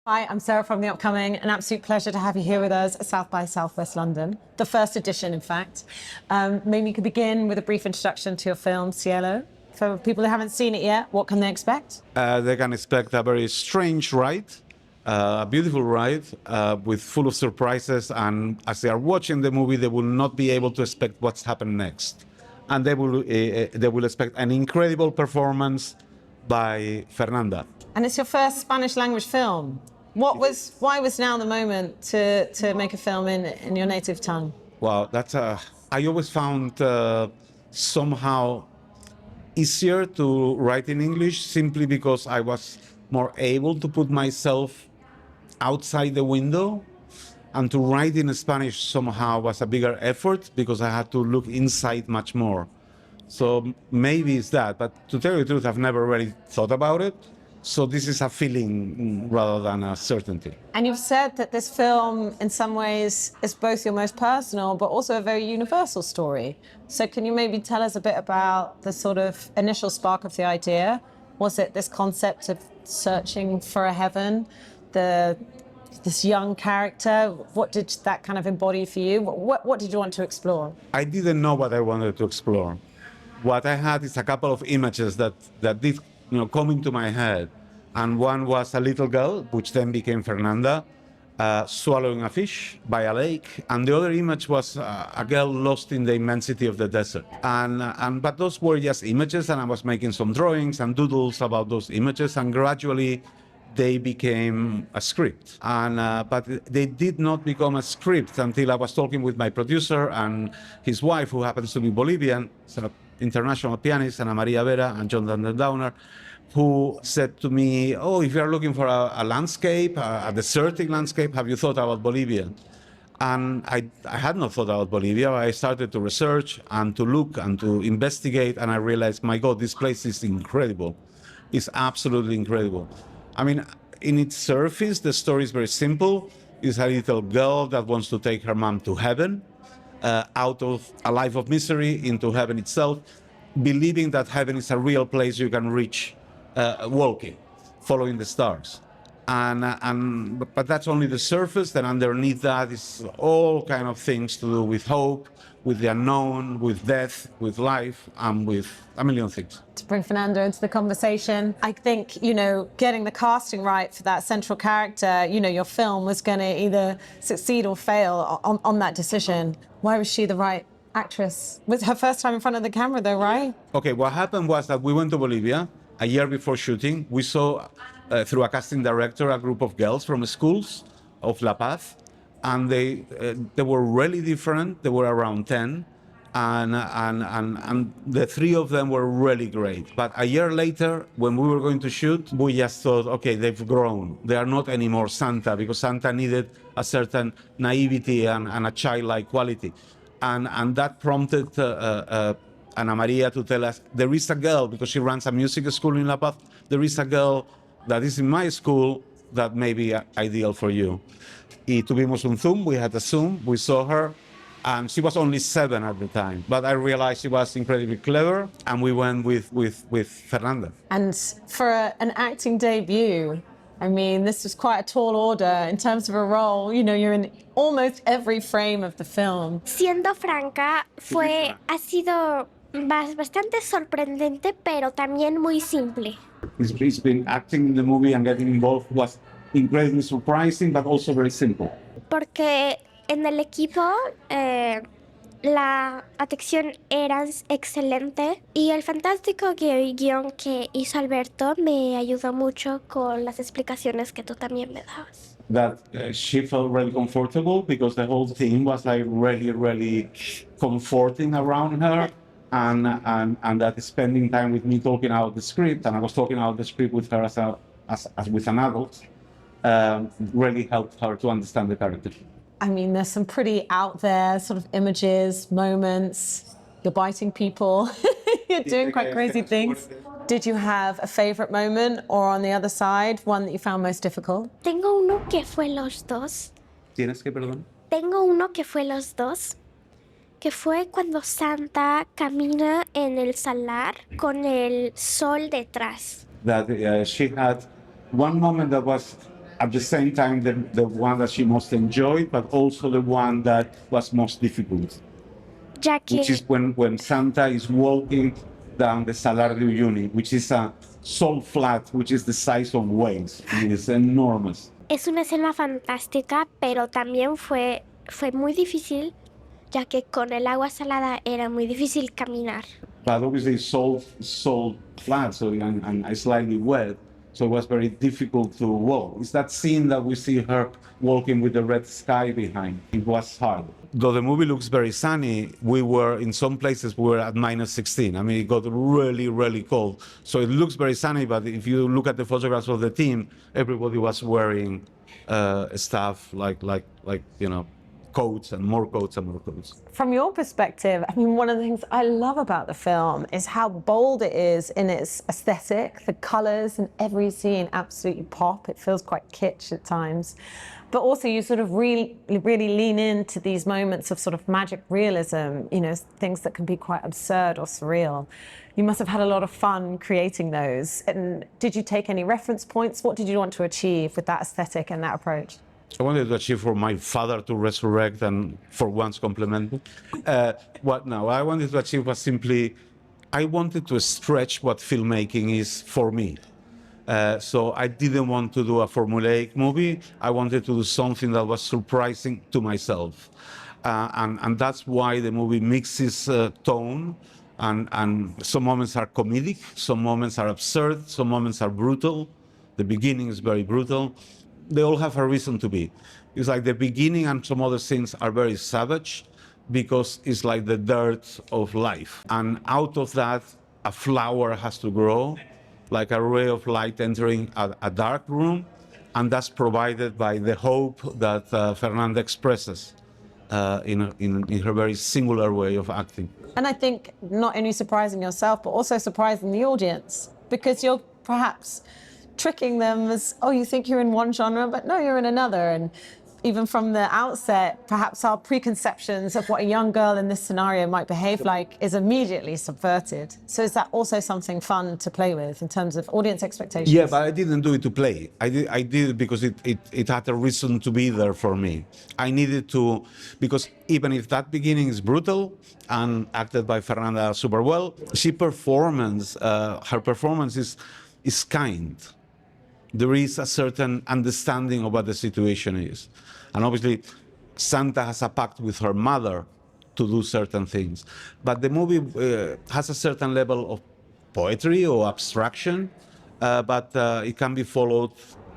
Hi, I'm Sarah from The Upcoming. An absolute pleasure to have you here with us at South by Southwest London, the first edition, in fact. Maybe you could begin with a brief introduction to your film, Cielo. For people who haven't seen it yet, what can they expect? They can expect a very strange ride, a beautiful ride with full of surprises, and as they are watching the movie, they will not be able to expect what's happened next. And they will expect an incredible performance by Fernanda. And it's your first Spanish language film. Why was now the moment to make a film in your native tongue? Well, I always found somehow easier to write in English simply because I was more able to put myself outside the window, and to write in Spanish somehow was a bigger effort because I had to look inside much more. So maybe it's that, but to tell you the truth, I've never really thought about it. So this is a feeling rather than a certainty. And you've said that this film, in some ways, is both your most personal, but also a very universal story. So can you maybe tell us a bit about the sort of initial spark of the idea? Was it this concept of searching for a heaven, this young character? What did that kind of embody for you? What did you want to explore? I didn't know what I wanted to explore. What I had is a couple of images that did come into my head. And one was a little girl, which then became Fernanda, swallowing a fish by a lake. And the other image was a girl lost in the immensity of the desert. But those were just images, and I was making some drawings and doodles about those images, and gradually they became a script. But they did not become a script until I was talking with my producer and his wife, who happens to be Bolivian, sort of international pianist, Ana Maria Vera and John Downer, who said to me, "Oh, if you are looking for a landscape, a desertic landscape, have you thought about Bolivia?" And I had not thought about Bolivia. I started to research and to look and to investigate, and I realized, my God, this place is incredible. It's absolutely incredible. I mean, in its surface, the story is very simple. It's a little girl that wants to take her mom to heaven, out of a life of misery into heaven itself, believing that heaven is a real place you can reach walking, following the stars. But that's only the surface. Then underneath that is all kind of things to do with hope, with the unknown, with death, with life, and with a million things. To bring Fernanda into the conversation, I think, getting the casting right for that central character, your film was going to either succeed or fail on that decision. Why was she the right actress? It was her first time in front of the camera though, right? Okay, what happened was that we went to Bolivia a year before shooting. We saw, through a casting director, a group of girls from schools of La Paz, and they were really different. They were around 10, and the three of them were really great. But a year later, when we were going to shoot, we just thought, okay, they've grown. They are not anymore Santa, because Santa needed a certain naivety and a childlike quality. And that prompted Ana Maria to tell us, there is a girl, because she runs a music school in La Paz, there is a girl that is in my school that may be ideal for you. Y tuvimos un Zoom, we had a Zoom, we saw her, and she was only 7 at the time. But I realized she was incredibly clever, and we went with Fernanda. And for an acting debut, I mean, this was quite a tall order in terms of a role. You're in almost every frame of the film. Siendo franca, ha sido bastante sorprendente, pero también muy simple. It's been acting in the movie and getting involved was incredibly surprising, but also very simple. Porque en el equipo la atención era excelente y el fantástico guión que hizo Alberto me ayudó mucho con las explicaciones que tú también me dabas. That she felt really comfortable because the whole team was like really, really comforting around her. And that spending time with me talking about the script, and I was talking about the script with her as with an adult, really helped her to understand the character. I mean, there's some pretty out there sort of images, moments. You're biting people. You're doing quite crazy things. Did you have a favorite moment, or on the other side, one that you found most difficult? Tengo uno que fue los dos. ¿Tienes que, perdón? Tengo uno que fue los dos. Que fue cuando Santa camina en el salar con el sol detrás. That she had one moment that was at the same time the one that she most enjoyed, but also the one that was most difficult, ya which is que when Santa is walking down the Salar de Uyuni, which is a salt flat, which is the size of Wales. It is enormous. es una escena fantástica, pero también fue muy difícil, ya que con el agua salada era muy difícil caminar. But obviously salt flat, so and slightly wet, so it was very difficult to walk. It's that scene that we see her walking with the red sky behind. It was hard. Though the movie looks very sunny, we were in some places we were at -16. I mean, it got really, really cold. So it looks very sunny, but if you look at the photographs of the team, everybody was wearing stuff like coats and more coats and more coats. From your perspective, I mean, one of the things I love about the film is how bold it is in its aesthetic. The colors in every scene absolutely pop. It feels quite kitsch at times. But also you sort of really lean into these moments of sort of magic realism, you know, things that can be quite absurd or surreal. You must have had a lot of fun creating those. And did you take any reference points? What did you want to achieve with that aesthetic and that approach? I wanted to achieve for my father to resurrect and for once compliment me. What I wanted to achieve was simply, I wanted to stretch what filmmaking is for me. So I didn't want to do a formulaic movie. I wanted to do something that was surprising to myself. And that's why the movie mixes tone, and some moments are comedic, some moments are absurd, some moments are brutal. The beginning is very brutal. They all have a reason to be. It's like the beginning and some other scenes are very savage because it's like the dirt of life. And out of that, a flower has to grow, like a ray of light entering a dark room. And that's provided by the hope that Fernanda expresses in her very singular way of acting. And I think not only surprising yourself, but also surprising the audience, because you're perhaps tricking them as, oh, you think you're in one genre, but no, you're in another. And even from the outset, perhaps our preconceptions of what a young girl in this scenario might behave like is immediately subverted. So is that also something fun to play with in terms of audience expectations? Yeah, but I didn't do it to play. I did it because it had a reason to be there for me. I needed to, because even if that beginning is brutal and acted by Fernanda super well, her performance is kind. There is a certain understanding of what the situation is. And obviously, Santa has a pact with her mother to do certain things. But the movie has a certain level of poetry or abstraction, but it can be followed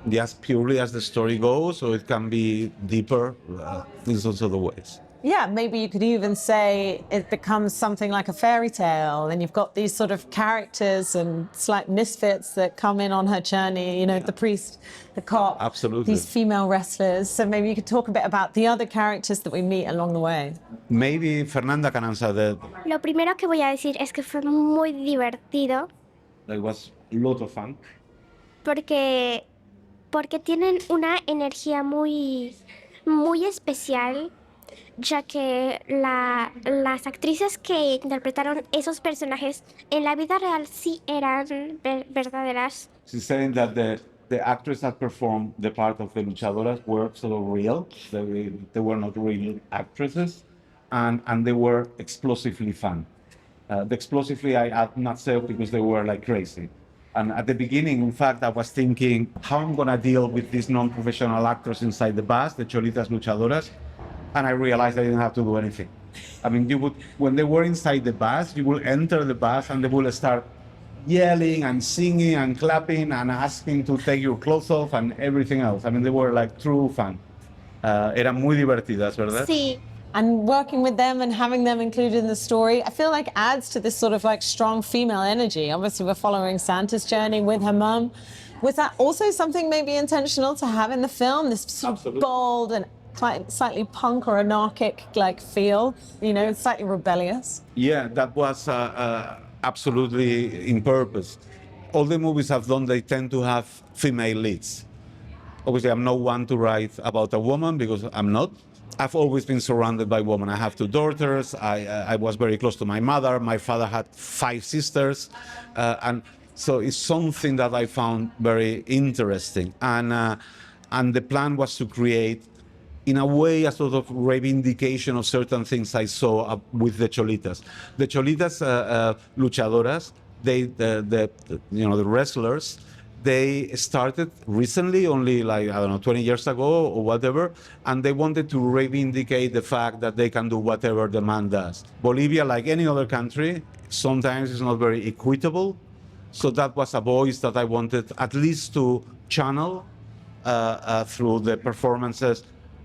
just purely as the story goes, or it can be deeper. These are also the ways. Yeah, maybe you could even say it becomes something like a fairy tale, and you've got these sort of characters and slight misfits that come in on her journey, you know, the priest, the cop, absolutely, these female wrestlers. So maybe you could talk a bit about the other characters that we meet along the way. Maybe Fernanda can answer that. Lo primero que voy a decir es que fue muy divertido. It was a lot of fun. Porque tienen una energía muy especial, ya que las actrices que interpretaron esos personajes en la vida real sí eran verdaderas. She's saying that the actors that performed the part of the luchadoras were sort of real. They were not real actresses, and they were explosively fun. The explosively I not say because they were like crazy. And at the beginning, in fact, I was thinking how I'm gonna deal with these non-professional actors inside the bus, the Cholitas Luchadoras. And I realized I didn't have to do anything. I mean, when they were inside the bus, you will enter the bus and they will start yelling and singing and clapping and asking to take your clothes off and everything else. I mean, they were like true fun. Eran muy divertidas, ¿verdad? Sí. And working with them and having them included in the story, I feel like adds to this sort of like strong female energy. Obviously, we're following Santa's journey with her mum. Was that also something maybe intentional to have in the film? This sort of bold and slightly punk or anarchic like feel, you know, slightly rebellious. Yeah, that was absolutely in purpose. All the movies I've done, they tend to have female leads. Obviously, I'm not one to write about a woman because I'm not. I've always been surrounded by women. I have 2 daughters. I was very close to my mother. My father had 5 sisters. And so it's something that I found very interesting. And And the plan was to create, in a way, a sort of reivindication of certain things I saw with the Cholitas. The Cholitas, luchadoras, the wrestlers, they started recently, only like, I don't know, 20 years ago or whatever, and they wanted to reivindicate the fact that they can do whatever the man does. Bolivia, like any other country, sometimes is not very equitable. So that was a voice that I wanted at least to channel through the performances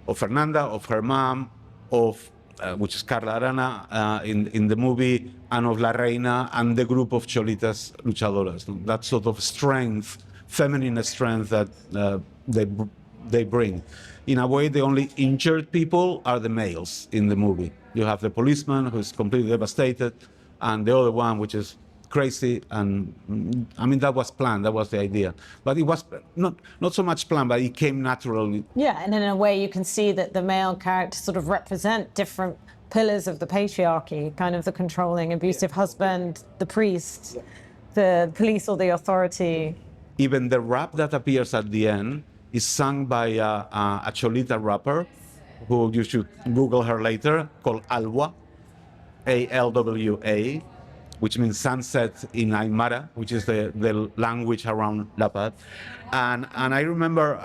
of Fernanda, of her mom, of which is Carla Arana in the movie, and of La Reina and the group of Cholitas luchadoras. That sort of strength, feminine strength that they bring. In a way, the only injured people are the males in the movie. You have the policeman who's completely devastated, and the other one, which is crazy, and I mean that was planned, that was the idea, but it was not so much planned, but it came naturally. Yeah, and in a way you can see that the male characters sort of represent different pillars of the patriarchy, kind of the controlling, abusive husband, the priest, the police or the authority. Even the rap that appears at the end is sung by a Cholita rapper, who you should Google her later, called Alwa, A-L-W-A, which means sunset in Aymara, which is the language around La Paz. And I remember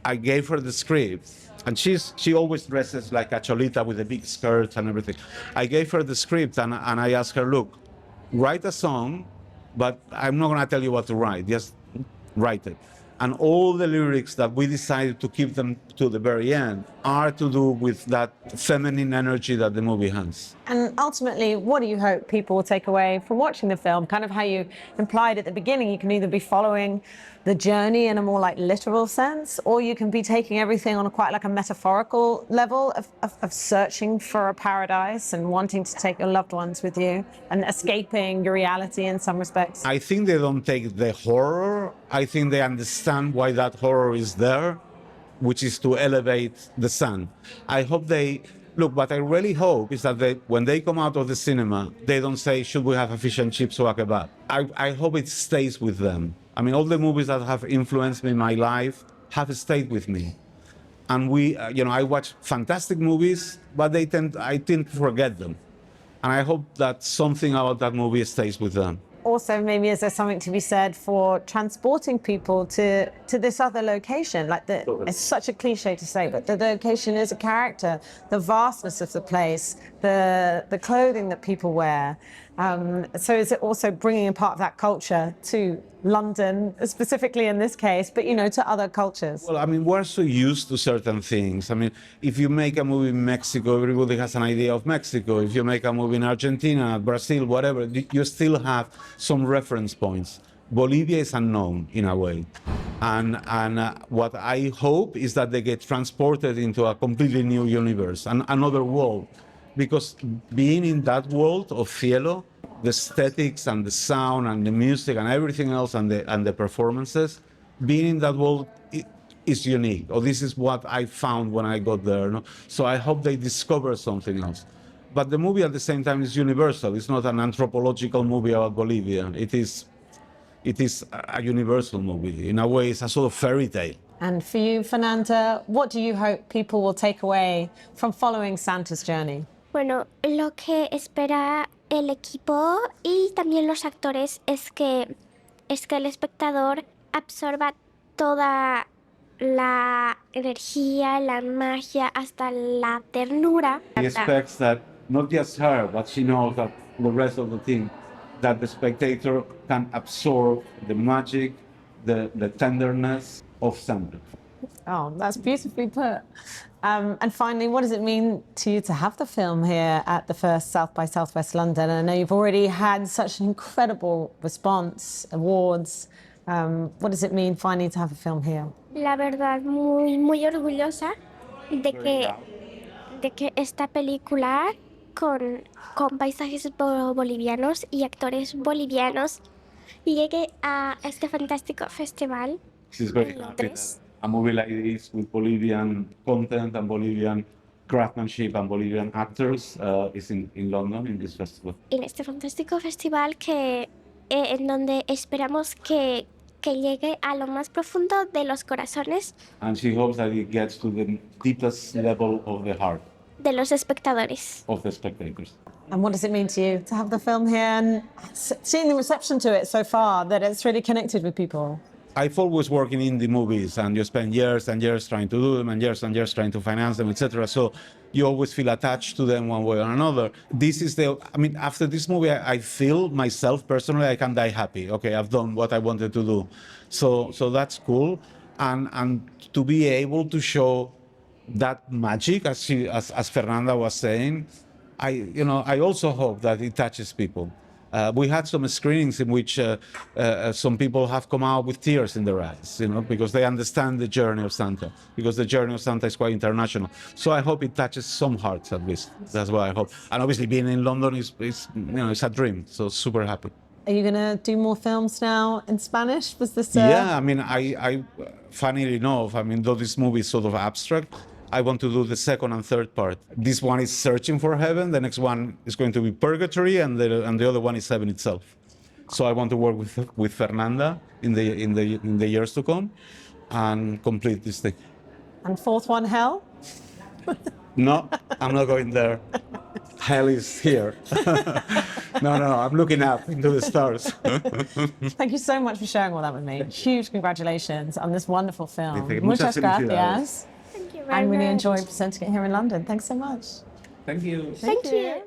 I gave her the script, and she always dresses like a Cholita with a big skirt and everything. I gave her the script and I asked her, look, write a song, but I'm not gonna tell you what to write, just write it. And all the lyrics that we decided to keep them to the very end are to do with that feminine energy that the movie has. And ultimately, what do you hope people will take away from watching the film? Kind of how you implied at the beginning, you can either be following the journey in a more like literal sense, or you can be taking everything on quite like a metaphorical level of searching for a paradise and wanting to take your loved ones with you and escaping your reality in some respects. I think they don't take the horror. I think they understand why that horror is there, which is to elevate the sun. I hope they, look, what I really hope is that when they come out of the cinema, they don't say, should we have a fish and chips or a kebab? I hope it stays with them. I mean, all the movies that have influenced me in my life have stayed with me. And I watch fantastic movies, but I tend to forget them. And I hope that something about that movie stays with them. Also, maybe is there something to be said for transporting people to this other location? Like it's such a cliche to say, but the location is a character, the vastness of the place, the clothing that people wear. So is it also bringing a part of that culture to London, specifically in this case, but to other cultures? Well, I mean, we're so used to certain things. I mean, if you make a movie in Mexico, everybody has an idea of Mexico. If you make a movie in Argentina, Brazil, whatever, you still have some reference points. Bolivia is unknown in a way. And what I hope is that they get transported into a completely new universe, another world. Because being in that world of Cielo, the aesthetics and the sound and the music and everything else and the performances, being in that world is unique. Or this is what I found when I got there. No? So I hope they discover something else. But the movie at the same time is universal. It's not an anthropological movie about Bolivia. It is a universal movie. In a way, it's a sort of fairy tale. And for you, Fernanda, what do you hope people will take away from following Santa's journey? Bueno, lo que espera el equipo y también los actores es que el espectador absorba toda la energía, la magia, hasta la ternura. He expects that not just her, but she knows that the rest of the team, that the spectator can absorb the magic, the tenderness of Santa. Oh, that's beautifully put. And finally, what does it mean to you to have the film here at the first South by Southwest London? I know you've already had such an incredible response, awards. What does it mean finally to have a film here? La verdad, muy orgullosa de que esta película con paisajes bolivianos y actores bolivianos llegue a este fantástico festival. She's very happy that a movie like this with Bolivian content and Bolivian craftsmanship and Bolivian actors is in London in this festival. En este fantástico festival en donde esperamos que que llegue a lo más profundo de los corazones And she hopes that it gets to the deepest level of the heart de los espectadores. of the spectators. And what does it mean to you to have the film here and seeing the reception to it so far, that it's really connected with people? I've always worked in indie movies, and you spend years and years trying to do them, and years trying to finance them, etc. So you always feel attached to them one way or another. This is after this movie, I feel myself personally, I can die happy. Okay, I've done what I wanted to do. So that's cool. And to be able to show that magic, as Fernanda was saying, I also hope that it touches people. We had some screenings in which some people have come out with tears in their eyes, because they understand the journey of Santa, because the journey of Santa is quite international. So I hope it touches some hearts at least. That's what I hope. And obviously being in London is it's a dream. So super happy. Are you going to do more films now in Spanish? Was this? Yeah, I funnily enough, though this movie is sort of abstract, I want to do the second and third part. This one is Searching for Heaven. The next one is going to be Purgatory, and the other one is Heaven itself. So I want to work with Fernanda in the years to come, and complete this thing. And fourth one, Hell? No, I'm not going there. Hell is here. No, I'm looking up into the stars. Thank you so much for sharing all that with me. Huge congratulations on this wonderful film. Muchas felicidades. Gracias. Thank you very I really much. enjoyed presenting it here in London. Thanks so much. Thank you. Thank you.